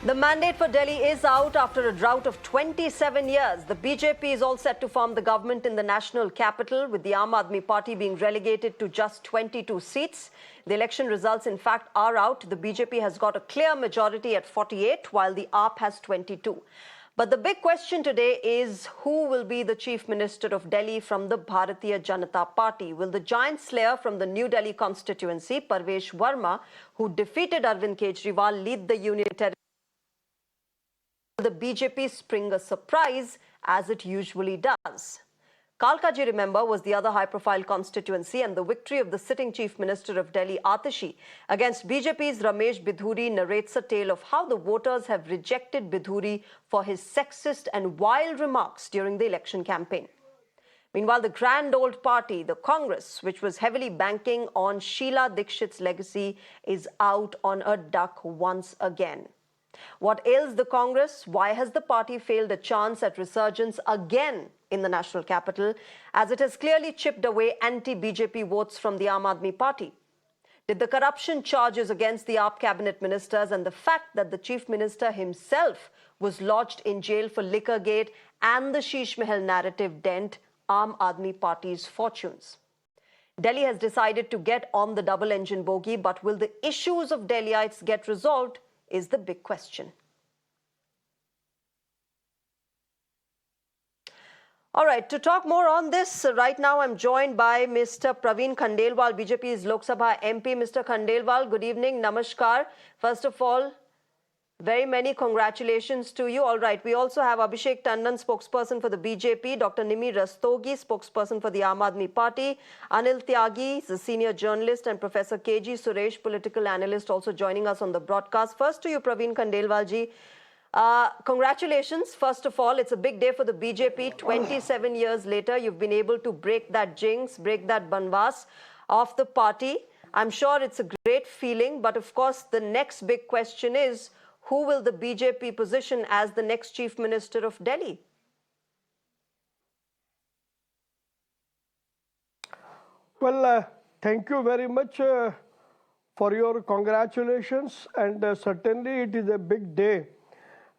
The mandate for Delhi is out after a drought of 27 years. The BJP is all set to form the government in the national capital, with the Aam Aadmi Party being relegated to just 22 seats. The election results, in fact, are out. The BJP has got a clear majority at 48, while the AAP has 22. But the big question today is who will be the Chief Minister of Delhi from the Bharatiya Janata Party? Will the giant slayer from the New Delhi constituency, Parvesh Verma, who defeated Arvind Kejriwal, lead the union territory? The BJP spring a surprise, as it usually does. Kalkaji, remember, was the other high-profile constituency, and the victory of the sitting Chief Minister of Delhi, Atashi, against BJP's Ramesh Bidhuri narrates a tale of how the voters have rejected Bidhuri for his sexist and wild remarks during the election campaign. Meanwhile, the grand old party, the Congress, which was heavily banking on Sheila Dikshit's legacy, is out on a duck once again. What ails the Congress? Why has the party failed a chance at resurgence again in the national capital, as it has clearly chipped away anti-BJP votes from the Aam Aadmi Party? Did the corruption charges against the AAP cabinet ministers and the fact that the chief minister himself was lodged in jail for Liquorgate and the Sheesh Mahal narrative dent Aam Aadmi Party's fortunes? Delhi has decided to get on the double-engine bogie, but will the issues of Delhiites get resolved is the big question. All right, to talk more on this, right now I'm joined by Mr. Praveen Khandelwal, BJP's Lok Sabha MP. Mr. Khandelwal, good evening, namaskar. First of all, very many congratulations to you. All right, we also have Abhishek Tandon, spokesperson for the BJP, Dr. Nimi Rastogi, spokesperson for the Aam Aadmi Party, Anil Tyagi, the senior journalist, and Professor KG Suresh, political analyst, also joining us on the broadcast. First to you, Praveen Khandelwal ji. Congratulations, first of all. It's a big day for the BJP. 27 years later, you've been able to break that jinx, break that banvas of the party. I'm sure it's a great feeling, but of course, the next big question is, who will the BJP position as the next Chief Minister of Delhi? Well, thank you very much for your congratulations, and certainly it is a big day,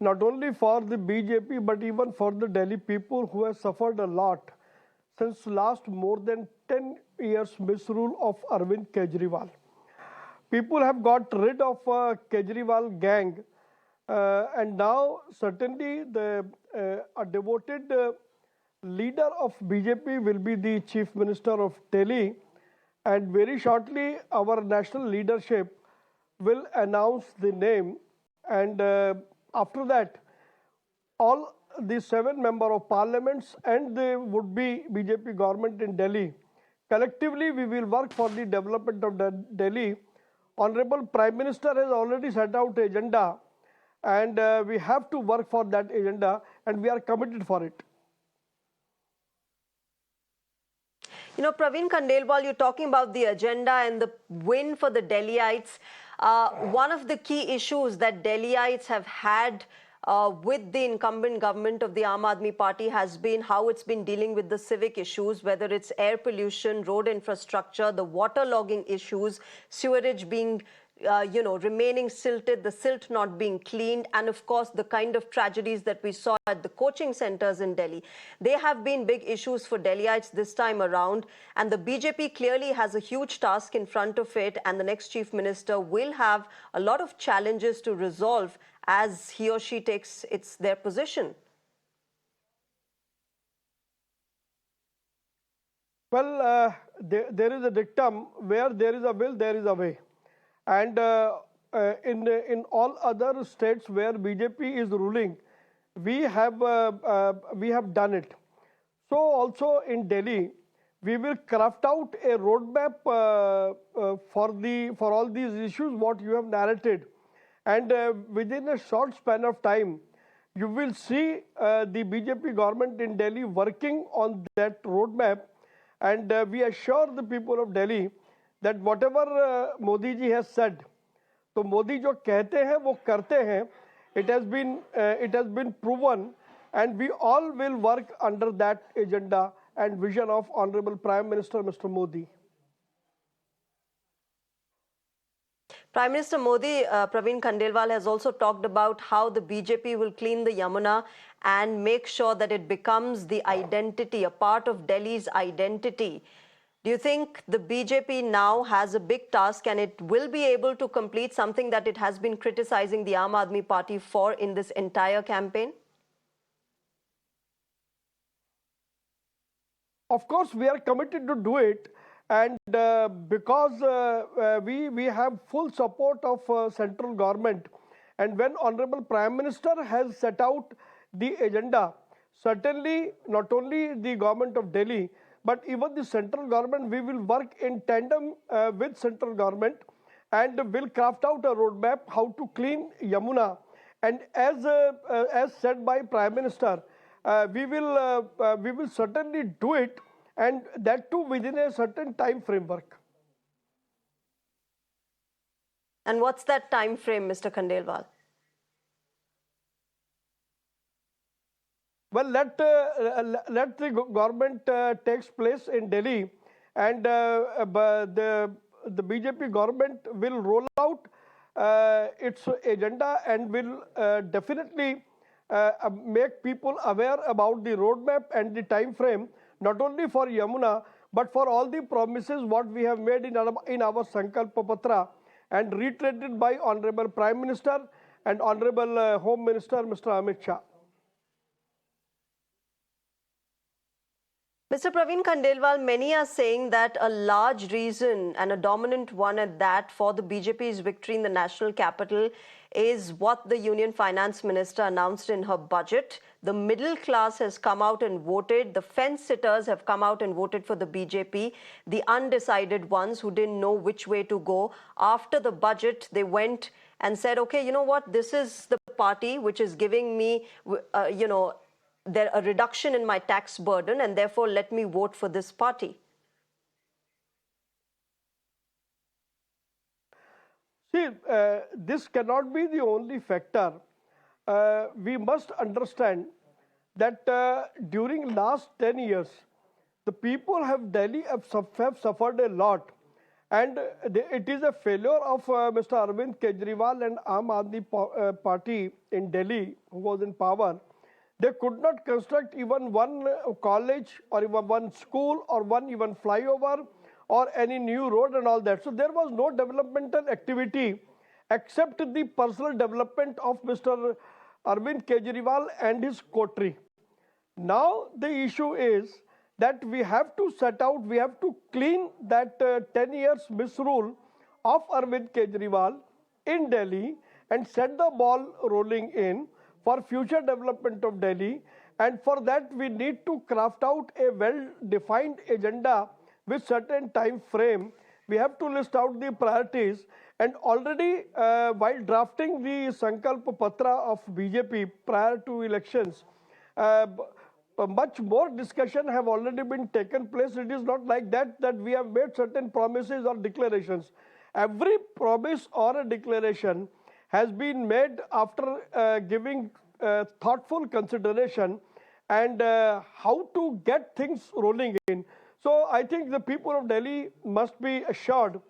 not only for the BJP but even for the Delhi people who have suffered a lot since last more than 10 years misrule of Arvind Kejriwal. People have got rid of Kejriwal gang, and now certainly a devoted leader of BJP will be the Chief Minister of Delhi, and very shortly our national leadership will announce the name, and after that all the 7 members of parliaments and the would-be BJP government in Delhi, collectively we will work for the development of Delhi. Honorable Prime Minister has already set out an agenda, and we have to work for that agenda, and we are committed for it. You know, Praveen Khandelwal, you're talking about the agenda and the win for the Delhiites. One of the key issues that Delhiites have had with the incumbent government of the Aam Aadmi Party has been how it's been dealing with the civic issues, whether it's air pollution, road infrastructure, the water logging issues, sewerage being remaining silted, the silt not being cleaned, and of course the kind of tragedies that we saw at the coaching centers in Delhi. They have been big issues for Delhiites this time around, and the BJP clearly has a huge task in front of it, and the next Chief Minister will have a lot of challenges to resolve as he or she takes their position. Well, there is a dictum, where there is a will, there is a way. And in all other states where BJP is ruling, we have done it. So also in Delhi, we will craft out a roadmap for all these issues what you have narrated, and within a short span of time, you will see the BJP government in Delhi working on that roadmap, and we assure the people of Delhi that whatever Modi ji has said, तो मोदी जो कहते हैं वो करते हैं. It has been proven, and we all will work under that agenda and vision of Honorable Prime Minister Mr. Modi. Prime Minister Modi, Praveen Khandelwal has also talked about how the BJP will clean the Yamuna and make sure that it becomes the identity, a part of Delhi's identity. Do you think the BJP now has a big task and it will be able to complete something that it has been criticizing the Aam Aadmi Party for in this entire campaign? Of course, we are committed to do it, and because we have full support of central government, and when Honorable Prime Minister has set out the agenda, certainly not only the government of Delhi, but even the central government, we will work in tandem with central government, and will craft out a roadmap how to clean Yamuna. And as said by Prime Minister, we will certainly do it, and that too within a certain time framework. And what's that time frame, Mr. Khandelwal? Well, let the government takes place in Delhi, and the BJP government will roll out its agenda and will definitely make people aware about the roadmap and the time frame, not only for Yamuna, but for all the promises what we have made in our Sankalpa Patra and reiterated by Honorable Prime Minister and Honorable Home Minister Mr. Amit Shah. Mr. Praveen Khandelwal, many are saying that a large reason and a dominant one at that for the BJP's victory in the national capital is what the Union Finance Minister announced in her budget. The middle class has come out and voted. The fence-sitters have come out and voted for the BJP. The undecided ones who didn't know which way to go. After the budget, they went and said, okay, you know what, this is the party which is giving me, a reduction in my tax burden, and therefore let me vote for this party. See, this cannot be the only factor. We must understand that during last 10 years, the people of Delhi have suffered a lot. And it is a failure of Mr. Arvind Kejriwal and Aam Aadmi Party in Delhi, who was in power. They could not construct even one college or even one school or one even flyover or any new road and all that. So there was no developmental activity except the personal development of Mr. Arvind Kejriwal and his coterie. Now the issue is that we have to set out, we have to clean that 10 years misrule of Arvind Kejriwal in Delhi and set the ball rolling in for future development of Delhi, and for that we need to craft out a well-defined agenda with certain time frame. We have to list out the priorities, and already while drafting the Sankalpa Patra of BJP prior to elections, much more discussion have already been taken place. It is not like that we have made certain promises or declarations. Every promise or a declaration has been made after giving thoughtful consideration and how to get things rolling in. So I think the people of Delhi must be assured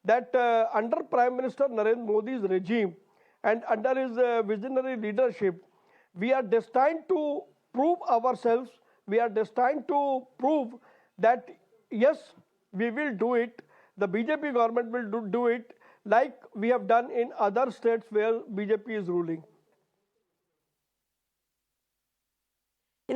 that under Prime Minister Narendra Modi's regime and under his visionary leadership, we are destined to prove ourselves. We are destined to prove that yes, we will do it. The BJP government will do it, like we have done in other states where BJP is ruling.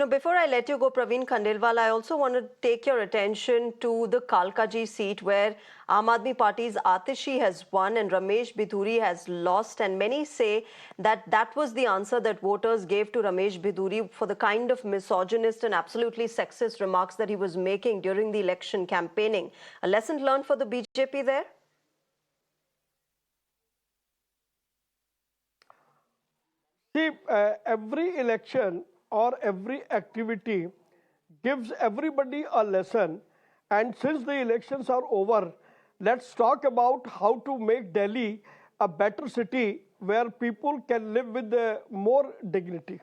Before I let you go, Praveen Khandelwal, I also want to take your attention to the Kalkaji seat where Aam Aadmi Party's Atishi has won and Ramesh Bidhuri has lost. And many say that that was the answer that voters gave to Ramesh Bidhuri for the kind of misogynist and absolutely sexist remarks that he was making during the election campaigning. A lesson learned for the BJP there? See, every election or every activity gives everybody a lesson. And since the elections are over, let's talk about how to make Delhi a better city where people can live with more dignity.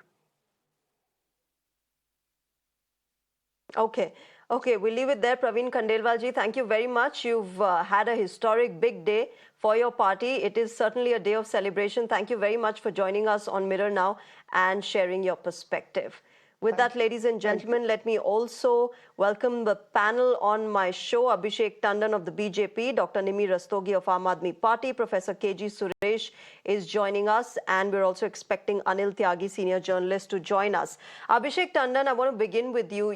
Okay. Okay, we'll leave it there. Praveen Khandelwal ji, thank you very much. You've had a historic big day for your party. It is certainly a day of celebration. Thank you very much for joining us on Mirror Now and sharing your perspective. With that, ladies and gentlemen, let me also welcome the panel on my show. Abhishek Tandon of the BJP, Dr. Nimi Rastogi of Aam Aadmi Party, Professor K.G. Suresh is joining us, and we're also expecting Anil Tyagi, senior journalist, to join us. Abhishek Tandon, I want to begin with you.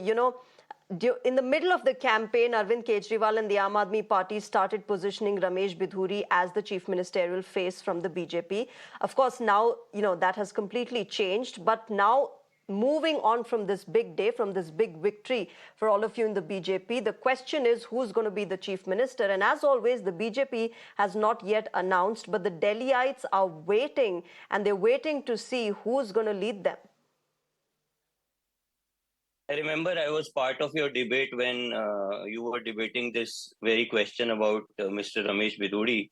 In the middle of the campaign, Arvind Kejriwal and the Aam Aadmi Party started positioning Ramesh Bidhuri as the chief ministerial face from the BJP. Of course, now, that has completely changed. But now, moving on from this big day, from this big victory for all of you in the BJP, the question is who's going to be the chief minister? And as always, the BJP has not yet announced, but the Delhiites are waiting, and they're waiting to see who's going to lead them. I remember I was part of your debate when you were debating this very question about Mr. Ramesh Bidhuri,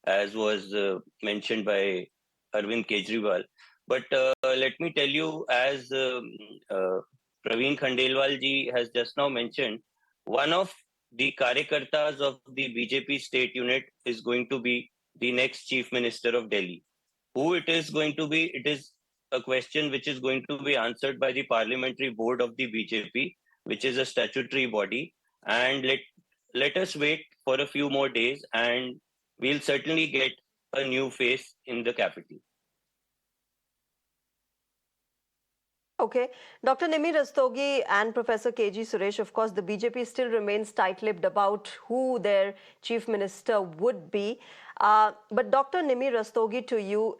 as was mentioned by Arvind Kejriwal. But let me tell you, as Praveen Khandelwal ji has just now mentioned, one of the Karyakartas of the BJP state unit is going to be the next chief minister of Delhi. Who it is going to be, it is a question which is going to be answered by the parliamentary board of the BJP, which is a statutory body. And let us wait for a few more days, and we'll certainly get a new face in the capital. Okay. Dr. Nimi Rastogi and Professor K.G. Suresh, of course, the BJP still remains tight-lipped about who their chief minister would be. But Dr. Nimi Rastogi, to you,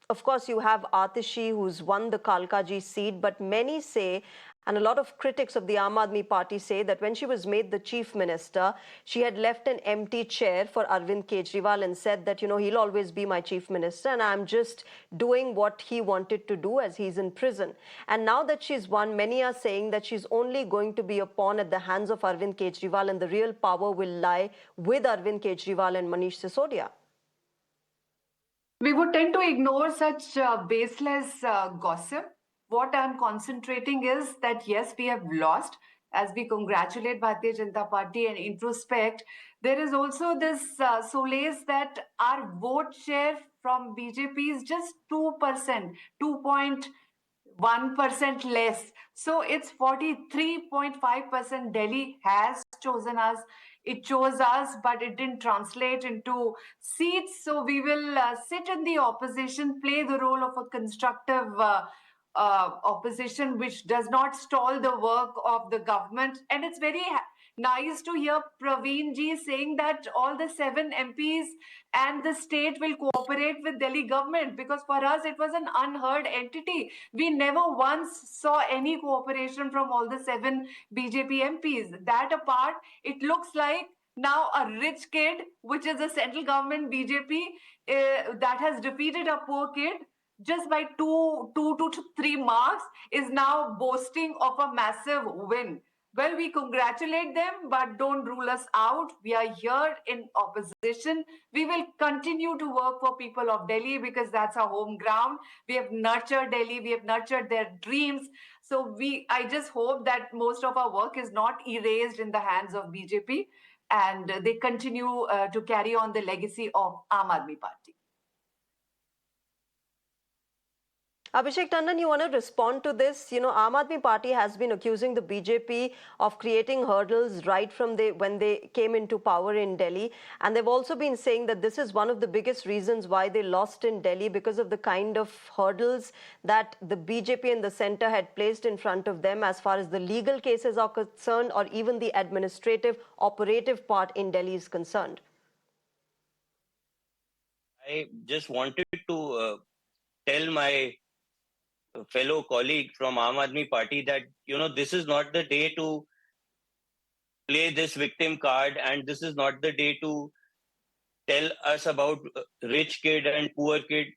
of course, you have Atishi, who's won the Kalkaji seat, but many say, and a lot of critics of the Aam Aadmi Party say, that when she was made the chief minister, she had left an empty chair for Arvind Kejriwal and said that, he'll always be my chief minister and I'm just doing what he wanted to do as he's in prison. And now that she's won, many are saying that she's only going to be a pawn at the hands of Arvind Kejriwal, and the real power will lie with Arvind Kejriwal and Manish Sisodia. We would tend to ignore such baseless gossip. What I'm concentrating is that yes, we have lost. As we congratulate Bharatiya Janata Party and introspect, there is also this solace that our vote share from BJP is just 2%, 2.1% less. So it's 43.5%. Delhi has chosen us. It chose us, but it didn't translate into seats. So we will sit in the opposition, play the role of a constructive opposition, which does not stall the work of the government. And it's very nice to hear Praveen ji saying that all the 7 MPs and the state will cooperate with Delhi government, because for us it was an unheard entity. We never once saw any cooperation from all the 7 BJP MPs. That apart, it looks like now a rich kid, which is a central government BJP, that has defeated a poor kid just by two to 3 marks, is now boasting of a massive win. Well, we congratulate them, but don't rule us out. We are here in opposition. We will continue to work for people of Delhi because that's our home ground. We have nurtured Delhi. We have nurtured their dreams. So I just hope that most of our work is not erased in the hands of BJP, and they continue to carry on the legacy of Aam Aadmi Party. Abhishek Tandon, you want to respond to this? Aam Aadmi Party has been accusing the BJP of creating hurdles right from when they came into power in Delhi. And they've also been saying that this is one of the biggest reasons why they lost in Delhi, because of the kind of hurdles that the BJP and the centre had placed in front of them as far as the legal cases are concerned, or even the administrative, operative part in Delhi is concerned. I just wanted to tell my fellow colleague from Aam Aadmi Party that, this is not the day to play this victim card, and this is not the day to tell us about rich kid and poor kid.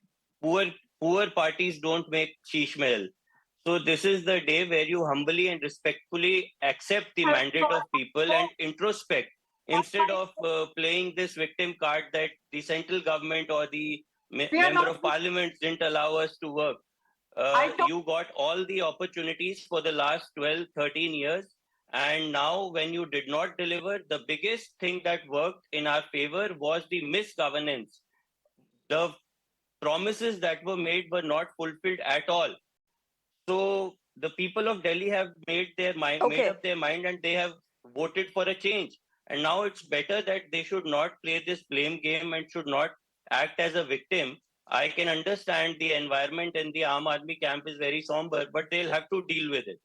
Poor parties don't make sheesh mahal. So this is the day where you humbly and respectfully accept the mandate of people and introspect, instead of playing this victim card that the central government or the member of parliament didn't allow us to work. You got all the opportunities for the last 12, 13 years, And now, when you did not deliver, the biggest thing that worked in our favor was the misgovernance. The promises that were made were not fulfilled at all. So the people of Delhi have made Okay. up their mind, and they have voted for a change. And now it's better that they should not play this blame game and should not act as a victim. I can understand the environment in the Aam Aadmi camp is very somber, but they'll have to deal with it.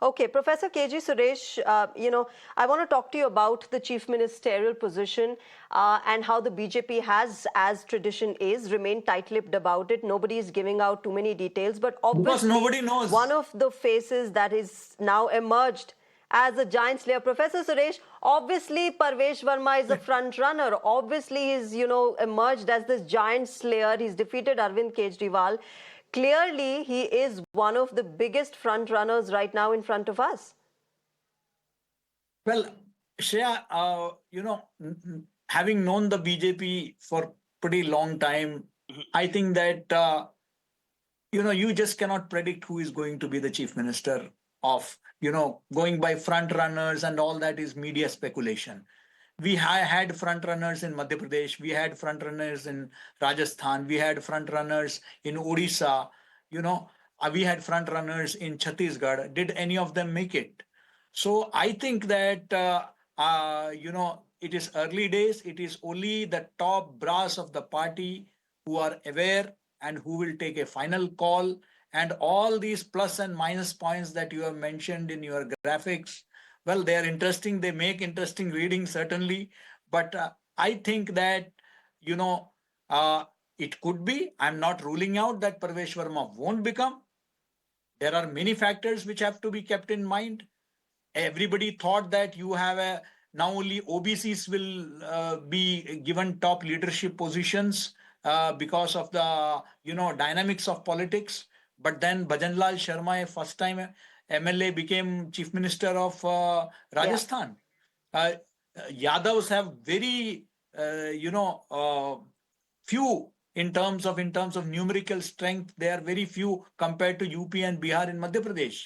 Okay, Professor KG Suresh, I want to talk to you about the chief ministerial position and how the BJP has, as tradition is, remained tight-lipped about it. Nobody is giving out too many details, but Because obviously nobody knows. one of the faces that is now emerged as a giant slayer. Professor Suresh, obviously Parvesh Verma is a front runner. Obviously he's, emerged as this giant slayer. He's defeated Arvind Kejriwal. Clearly, he is one of the biggest front runners right now in front of us. Well, Shreya, having known the BJP for pretty long time, I think that, you just cannot predict who is going to be the chief minister of, going by front runners and all that is media speculation. We had front runners in Madhya Pradesh, we had front runners in Rajasthan, we had front runners in Odisha, we had front runners in Chhattisgarh. Did any of them make it? So I think that, it is early days. It is only the top brass of the party who are aware and who will take a final call. And all these plus and minus points that you have mentioned in your graphics, well, they are interesting. They make interesting reading, certainly. But I think that, it could be. I'm not ruling out that Parvesh Verma won't become. There are many factors which have to be kept in mind. Everybody thought that you have now only OBCs will be given top leadership positions because of the dynamics of politics. But then Bhajanlal Sharma, first time MLA, became chief minister of Rajasthan. Yeah. Yadavs have very few in terms of numerical strength. They are very few compared to UP and Bihar in Madhya Pradesh.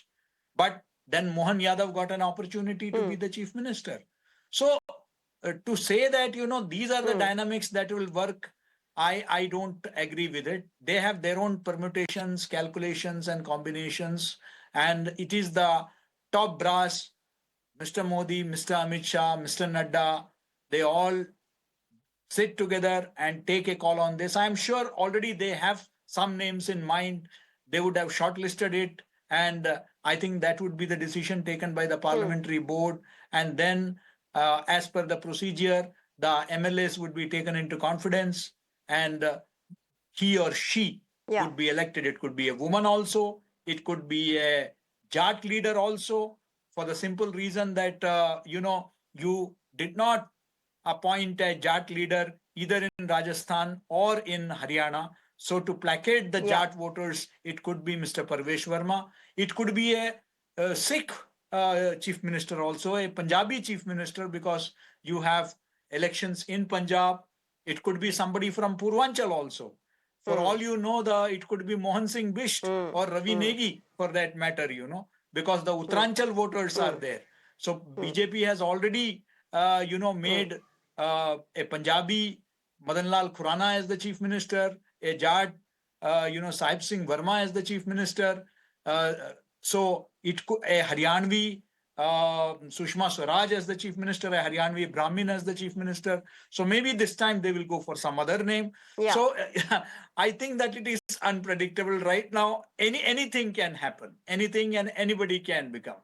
But then Mohan Yadav got an opportunity to be the chief minister. So to say that, these are the dynamics that will work, I don't agree with it. They have their own permutations, calculations, and combinations. And it is the top brass, Mr. Modi, Mr. Amit Shah, Mr. Nadda, they all sit together and take a call on this. I'm sure already they have some names in mind. They would have shortlisted it. And I think that would be the decision taken by the parliamentary board. And then, as per the procedure, the MLAs would be taken into confidence and he or she would be elected. It could be a woman also. It could be a Jat leader also, for the simple reason that, you did not appoint a Jat leader either in Rajasthan or in Haryana. So to placate the Jat voters, it could be Mr. Parvesh Verma. It could be a Sikh chief minister also, a Punjabi chief minister, because you have elections in Punjab. It could be somebody from Purvanchal also. For all you know, it could be Mohan Singh Bisht or Ravi Negi for that matter, because the Uttaranchal voters are there. So BJP has already, made a Punjabi Madanlal Khurana as the chief minister, a Jat, Sahib Singh Verma as the chief minister. So it could a Haryanvi, Sushma Swaraj as the chief minister, a Haryanvi Brahmin as the chief minister. So maybe this time they will go for some other name. So I think that it is unpredictable right now. Anything can happen. Anything and anybody can become.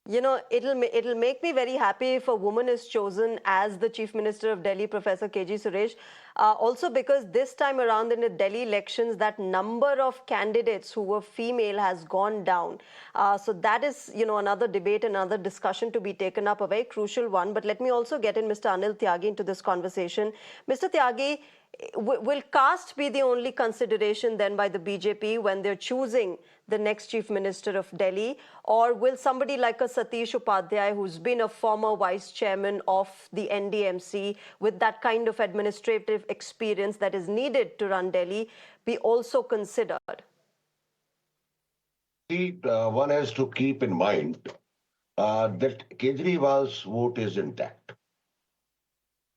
It'll make me very happy if a woman is chosen as the Chief Minister of Delhi, Professor KG Suresh. Also because this time around in the Delhi elections, that number of candidates who were female has gone down. So that is, another debate, another discussion to be taken up, a very crucial one. But let me also get in Mr. Anil Tyagi into this conversation. Mr. Tyagi, will caste be the only consideration then by the BJP when they're choosing the next chief minister of Delhi? Or will somebody like a Satish Upadhyaya, who's been a former vice chairman of the NDMC with that kind of administrative experience that is needed to run Delhi, be also considered? one has to keep in mind that Kejriwal's vote is intact.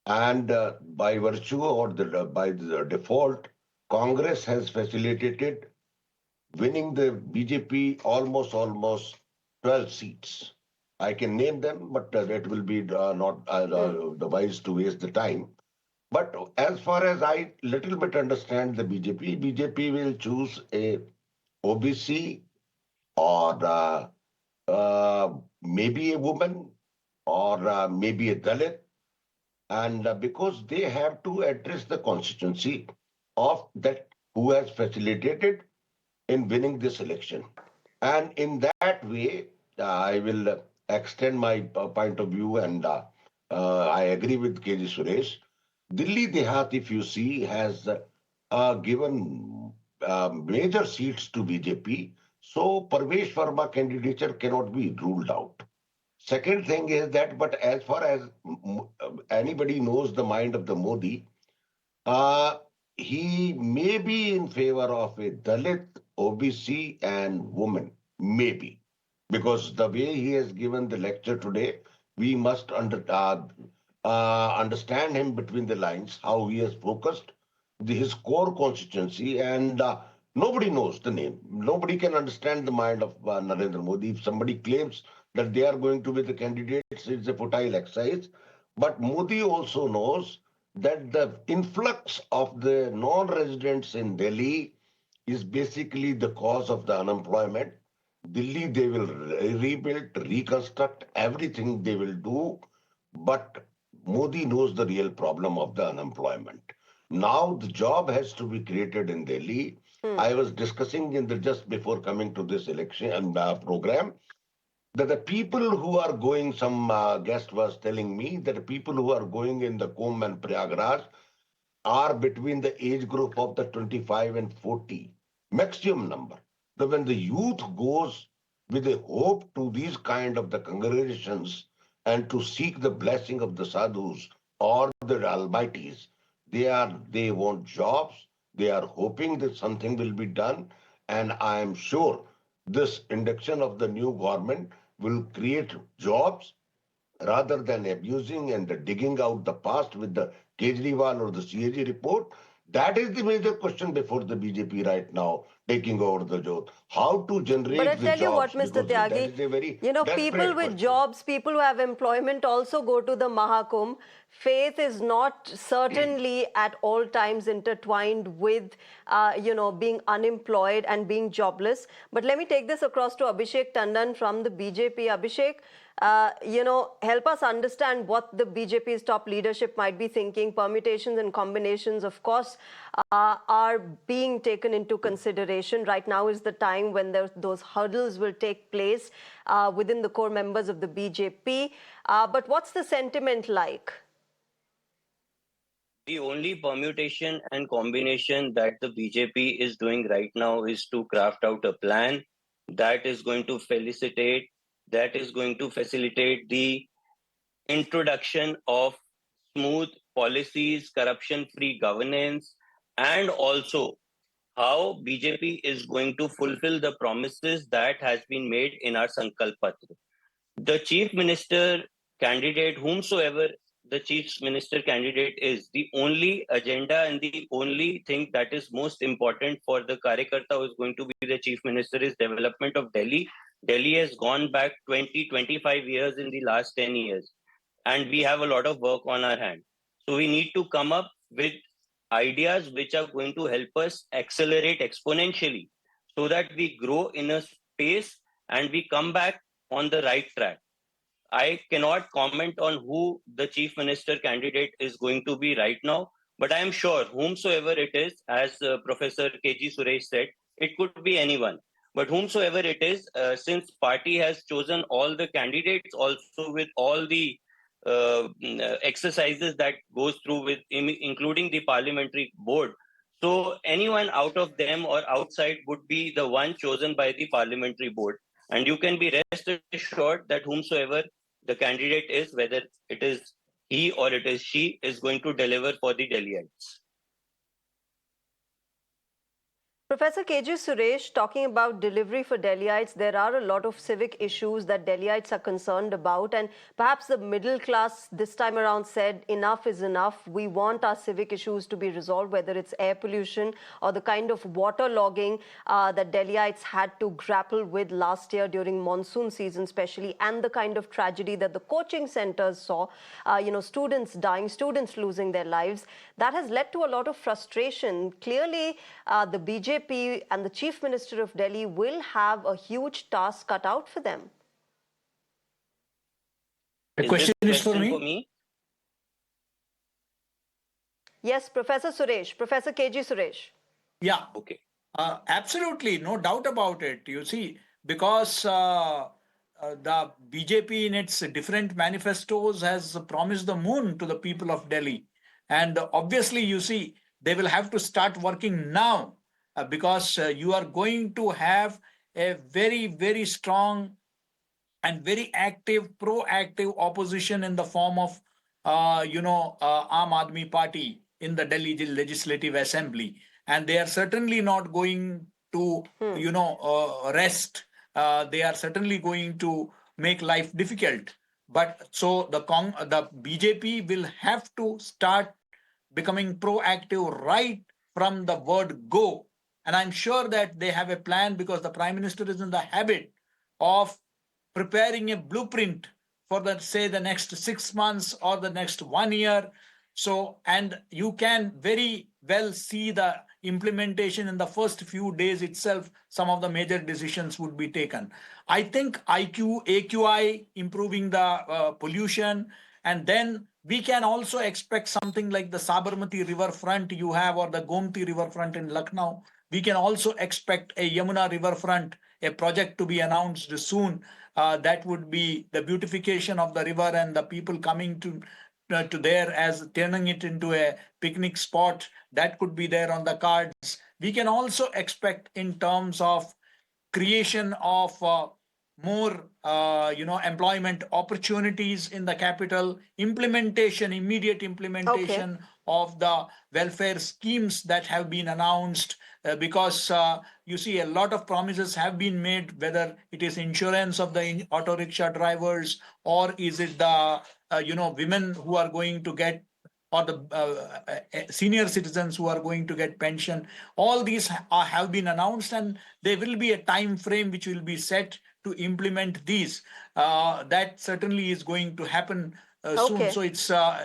And by virtue or by the default, Congress has facilitated winning the BJP almost 12 seats. I can name them, but it will be not wise to waste the time. But as far as I little bit understand the BJP will choose a OBC or maybe a woman or maybe a Dalit. And because they have to address the constituency of that who has facilitated in winning this election. And in that way, I will extend my point of view and I agree with KG Suresh. Delhi Dehat, if you see, has given major seats to BJP. So Parvesh Verma candidature cannot be ruled out. Second thing is that, but as far as anybody knows the mind of the Modi, uh, he may be in favor of a Dalit, OBC, and woman. Maybe. Because the way he has given the lecture today, we must understand him between the lines, how he has focused his core constituency, and nobody knows the name. Nobody can understand the mind of Narendra Modi. If somebody claims that they are going to be the candidates, it's a futile exercise. But Modi also knows that the influx of the non-residents in Delhi is basically the cause of the unemployment. Delhi, they will rebuild, reconstruct, everything they will do. But Modi knows the real problem of the unemployment. Now the job has to be created in Delhi. I was discussing in the just before coming to this election and program that the people who are going, some guest was telling me that the people who are going in the Kumbh and Prayagraj are between the age group of the 25 and 40, maximum number. That when the youth goes with a hope to these kind of the congregations and to seek the blessing of the sadhus or the almighties, they want jobs, they are hoping that something will be done, and I am sure this induction of the new government will create jobs rather than abusing and digging out the past with the Kejriwal or the CAG report. That is the major question before the BJP right now, taking over the job. How to But I generate the tell you what, jobs, Mr. because that Tyagi, is a very people desperate with question. jobs, people who have employment also go to the Mahakumbh. Faith is not certainly at all times intertwined with, being unemployed and being jobless. But let me take this across to Abhishek Tandon from the BJP. Abhishek, help us understand what the BJP's top leadership might be thinking. Permutations and combinations, of course, are being taken into consideration. Right now is the time when those hurdles will take place within the core members of the BJP. But what's the sentiment like? The only permutation and combination that the BJP is doing right now is to craft out a plan that is going to facilitate the introduction of smooth policies, corruption-free governance, and also how BJP is going to fulfill the promises that has been made in our Sankalp Patra. The chief minister candidate, whomsoever the chief minister candidate is, the only agenda and the only thing that is most important for the Karyakarta who is going to be the chief minister is development of Delhi. Delhi has gone back 20-25 years in the last 10 years, and we have a lot of work on our hand. So we need to come up with ideas which are going to help us accelerate exponentially so that we grow in a space and we come back on the right track. I cannot comment on who the chief minister candidate is going to be right now, but I am sure whomsoever it is, as Professor KG Suresh said, it could be anyone. But whomsoever it is, since party has chosen all the candidates, also with all the exercises that goes through with including the parliamentary board, so anyone out of them or outside would be the one chosen by the parliamentary board. And you can be rest assured that whomsoever the candidate is, whether it is he or it is she, is going to deliver for the Delhiites. Professor KG Suresh, talking about delivery for Delhiites, there are a lot of civic issues that Delhiites are concerned about, and perhaps the middle class this time around said enough is enough. We want our civic issues to be resolved, whether it's air pollution or the kind of water logging that Delhiites had to grapple with last year during monsoon season especially, and the kind of tragedy that the coaching centers saw, students dying, students losing their lives. That has led to a lot of frustration. Clearly, the BJP and the Chief Minister of Delhi will have a huge task cut out for them. The question is for For me? me? Yes, Professor Suresh, Professor KG Suresh. Yeah. Okay. Absolutely, no doubt about it. You see, because the BJP in its different manifestos has promised the moon to the people of Delhi. And obviously, you see, they will have to start working now because you are going to have a very, very strong and very active, proactive opposition in the form of, Aam Aadmi Party in the Delhi Legislative Assembly. And they are certainly not going to, rest. They are certainly going to make life difficult. But so the BJP will have to start becoming proactive right from the word go. And I'm sure that they have a plan because the Prime Minister is in the habit of preparing a blueprint for the say the next 6 months or the next 1 year. So, and you can very well see the implementation in the first few days itself. Some of the major decisions would be taken. I think AQI improving the pollution, and then we can also expect something like the Sabarmati riverfront you have, or the Gomti riverfront in Lucknow. We can also expect a Yamuna riverfront, a project to be announced soon. That would be the beautification of the river and the people coming to there as turning it into a picnic spot. That could be there on the cards. We can also expect in terms of creation of more employment opportunities in the capital, immediate implementation of the welfare schemes that have been announced, because you see a lot of promises have been made, whether it is insurance of the auto rickshaw drivers, or is it the women who are going to get, or the senior citizens who are going to get pension. All these have been announced, and there will be a time frame which will be set to implement these. That certainly is going to happen soon. So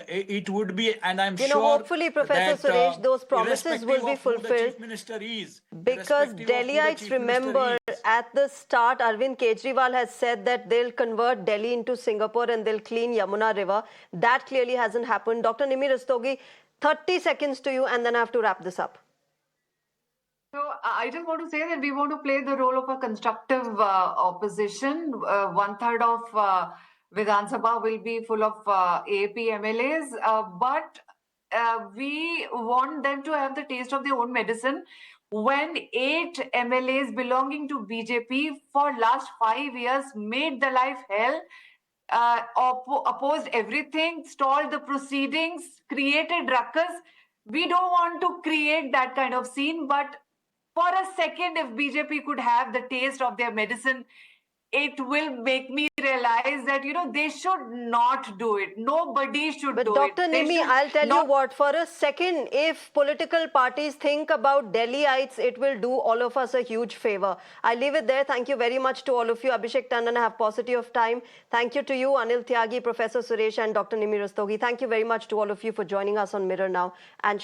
it would be, and I'm sure hopefully, Professor that Suresh, those promises will be irrespective of who the fulfilled. Chief Minister is, Because irrespective of who the Delhiites, Chief Minister remember, is, at the start, Arvind Kejriwal has said that they'll convert Delhi into Singapore and they'll clean Yamuna River. That clearly hasn't happened. Dr. Nimi Rastogi, 30 seconds to you, and then I have to wrap this up. So I just want to say that we want to play the role of a constructive opposition. One third of Vidhan Sabha will be full of AAP MLAs, but we want them to have the taste of their own medicine. When 8 MLAs belonging to BJP for last 5 years made the life hell, opposed everything, stalled the proceedings, created ruckus. We don't want to create that kind of scene, but for a second, if BJP could have the taste of their medicine, it will make me realize that, they should not do it. Nobody should do it. But Dr. Nimi, I'll tell you what, for a second, if political parties think about Delhiites, it will do all of us a huge favor. I'll leave it there. Thank you very much to all of you. Abhishek Tandon, I have paucity of time. Thank you to you, Anil Tyagi, Professor Suresh, and Dr. Nimi Rastogi. Thank you very much to all of you for joining us on Mirror Now. And